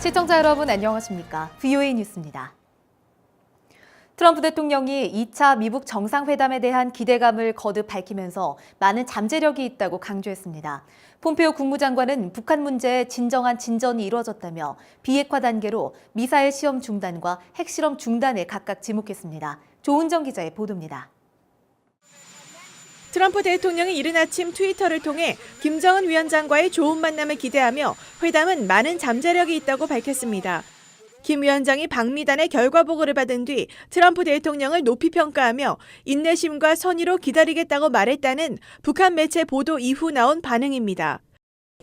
시청자 여러분 안녕하십니까? VOA 뉴스입니다. 트럼프 대통령이 2차 미북 정상회담에 대한 기대감을 거듭 밝히면서 많은 잠재력이 있다고 강조했습니다. 폼페오 국무장관은 북한 문제에 진정한 진전이 이루어졌다며 비핵화 단계로 미사일 시험 중단과 핵실험 중단에 각각 지목했습니다. 조은정 기자의 보도입니다. 트럼프 대통령이 이른 아침 트위터를 통해 김정은 위원장과의 좋은 만남을 기대하며 회담은 많은 잠재력이 있다고 밝혔습니다. 김 위원장이 방미단의 결과 보고를 받은 뒤 트럼프 대통령을 높이 평가하며 인내심과 선의로 기다리겠다고 말했다는 북한 매체 보도 이후 나온 반응입니다.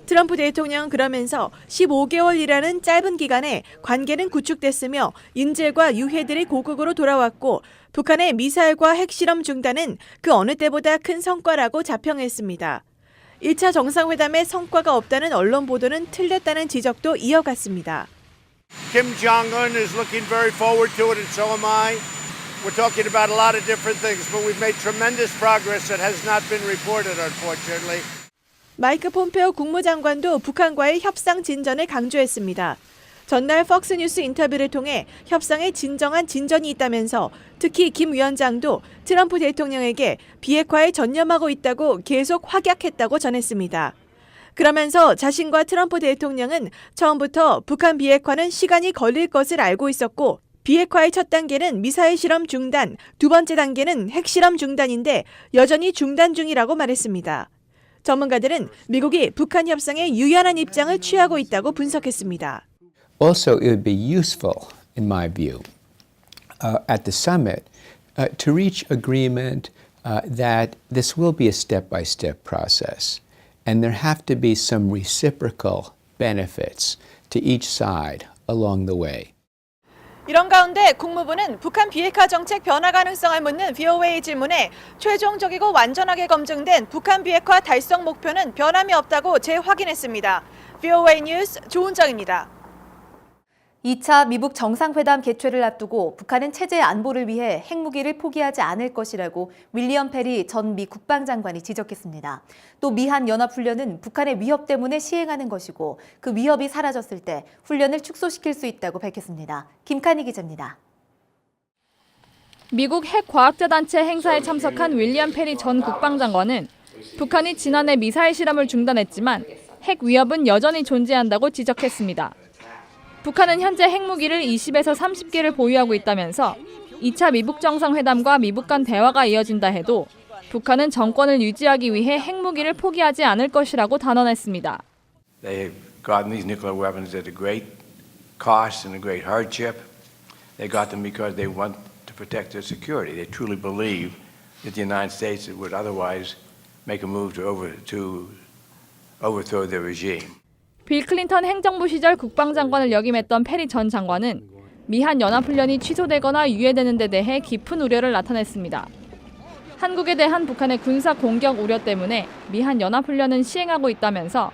트럼프 대통령은 그러면서 15개월이라는 짧은 기간에 관계는 구축됐으며 인질과 유해들이 고국으로 돌아왔고 북한의 미사일과 핵실험 중단은 그 어느 때보다 큰 성과라고 자평했습니다. 1차 정상회담에 성과가 없다는 언론 보도는 틀렸다는 지적도 이어갔습니다. Kim Jong-un is looking very forward to it, and so am I. We're talking about a lot of different things, but we've made tremendous progress that has not been reported, unfortunately. 마이크 폼페오 국무장관도 북한과의 협상 진전을 강조했습니다. 전날 폭스뉴스 인터뷰를 통해 협상에 진정한 진전이 있다면서 특히 김 위원장도 트럼프 대통령에게 비핵화에 전념하고 있다고 계속 확약했다고 전했습니다. 그러면서 자신과 트럼프 대통령은 처음부터 북한 비핵화는 시간이 걸릴 것을 알고 있었고 비핵화의 첫 단계는 미사일 실험 중단, 두 번째 단계는 핵실험 중단인데 여전히 중단 중이라고 말했습니다. 전문가들은 미국이 북한 협상에 유연한 입장을 취하고 있다고 분석했습니다. Also, it would be useful, in my view, at the summit to reach agreement that this will be a step-by-step process, and there have to be some reciprocal benefits to each side along the way. 이런 가운데 국무부는 북한 비핵화 정책 변화 가능성을 묻는 VOA 질문에 최종적이고 완전하게 검증된 북한 비핵화 달성 목표는 변함이 없다고 재확인했습니다. VOA 뉴스 조은정입니다. 2차 미북 정상회담 개최를 앞두고 북한은 체제 안보를 위해 핵무기를 포기하지 않을 것이라고 윌리엄 페리 전 미 국방장관이 지적했습니다. 또 미한 연합훈련은 북한의 위협 때문에 시행하는 것이고 그 위협이 사라졌을 때 훈련을 축소시킬 수 있다고 밝혔습니다. 김칸희 기자입니다. 미국 핵과학자단체 행사에 참석한 윌리엄 페리 전 국방장관은 북한이 지난해 미사일 실험을 중단했지만 핵 위협은 여전히 존재한다고 지적했습니다. 북한은 현재 핵무기를 20에서 30개를 보유하고 있다면서 2차 미북 정상회담과 미북 간 대화가 이어진다 해도 북한은 정권을 유지하기 위해 핵무기를 포기하지 않을 것이라고 단언했습니다. They have gotten these nuclear weapons at a great cost and a great hardship. They got them because they want to protect their security. They truly believe that the United States would otherwise make a move to overthrow their regime. 빌 클린턴 행정부 시절 국방장관을 역임했던 페리 전 장관은 미한 연합훈련이 취소되거나 유예되는 데 대해 깊은 우려를 나타냈습니다. 한국에 대한 북한의 군사 공격 우려 때문에 미한 연합훈련은 시행하고 있다면서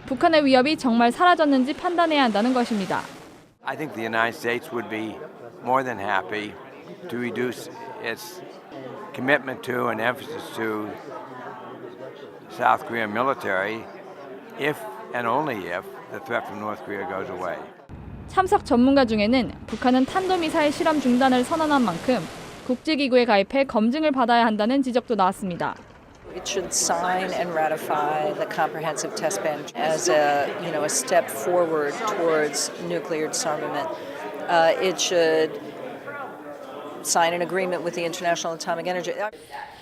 북한의 위협이 정말 사라졌는지 판단해야 한다는 것입니다. I think the United States would be more than happy to reduce its commitment to and emphasis to South Korean military if and only if the threat from North Korea goes away. 참석 전문가 중에는 북한은 탄도미사일 실험 중단을 선언한 만큼 국제기구에 가입해 검증을 받아야 한다는 지적도 나왔습니다. It should sign and ratify the comprehensive test ban as a step forward towards nuclear disarmament. It should sign an agreement with the International Atomic Energy.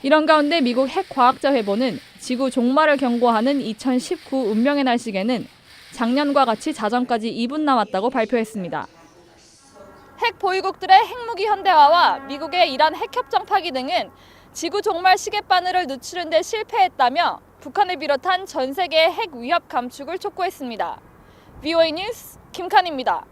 이런 가운데 미국 핵과학자회보는 지구 종말을 경고하는 2019 운명의 날씨계는 작년과 같이 자정까지 2분 남았다고 발표했습니다. 핵 보유국들의 핵무기 현대화와 미국의 이란 핵협정 파기 등은 지구 종말 시계바늘을 늦추는 데 실패했다며 북한을 비롯한 전 세계의 핵 위협 감축을 촉구했습니다. VOA 뉴스 김칸희입니다.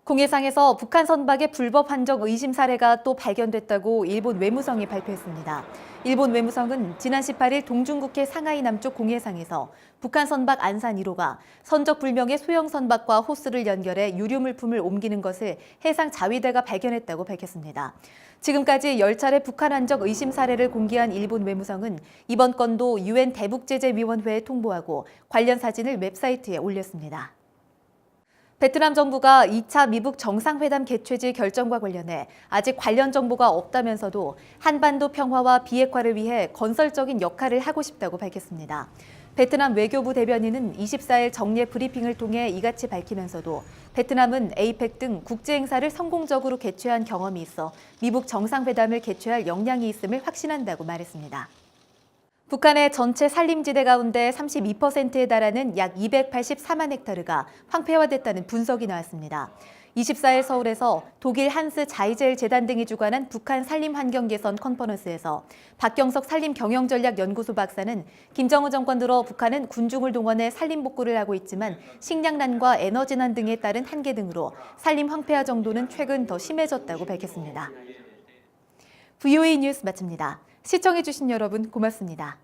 공해상에서 북한 선박의 불법 hand적 의심 사례가 또 발견됐다고 일본 외무성이 발표했습니다. 일본 외무성은 지난 18일 동중국해 상하이 남쪽 공해상에서 북한 선박 안산 1호가 선적 불명의 소형 선박과 호스를 연결해 유류 물품을 옮기는 것을 해상 자위대가 발견했다고 밝혔습니다. 지금까지 10차례 북한 hand적 의심 사례를 공개한 일본 외무성은 이번 건도 UN 대북제재위원회에 통보하고 관련 사진을 웹사이트에 올렸습니다. 베트남 정부가 2차 미북 정상회담 개최지 결정과 관련해 아직 관련 정보가 없다면서도 한반도 평화와 비핵화를 위해 건설적인 역할을 하고 싶다고 밝혔습니다. 베트남 외교부 대변인은 24일 정례 브리핑을 통해 이같이 밝히면서도 베트남은 에이펙 등 국제 행사를 성공적으로 개최한 경험이 있어 미북 정상회담을 개최할 역량이 있음을 확신한다고 말했습니다. 북한의 전체 산림지대 가운데 32%에 달하는 약 284만 헥타르가 황폐화됐다는 분석이 나왔습니다. 24일 서울에서 독일 한스 자이젤 재단 등이 주관한 북한 산림 환경 개선 컨퍼런스에서 박경석 산림경영전략연구소 박사는 김정은 정권 들어 북한은 군중을 동원해 산림 복구를 하고 있지만 식량난과 에너지난 등에 따른 한계 등으로 산림 황폐화 정도는 최근 더 심해졌다고 밝혔습니다. VOA 뉴스 마칩니다. 시청해주신 여러분 고맙습니다.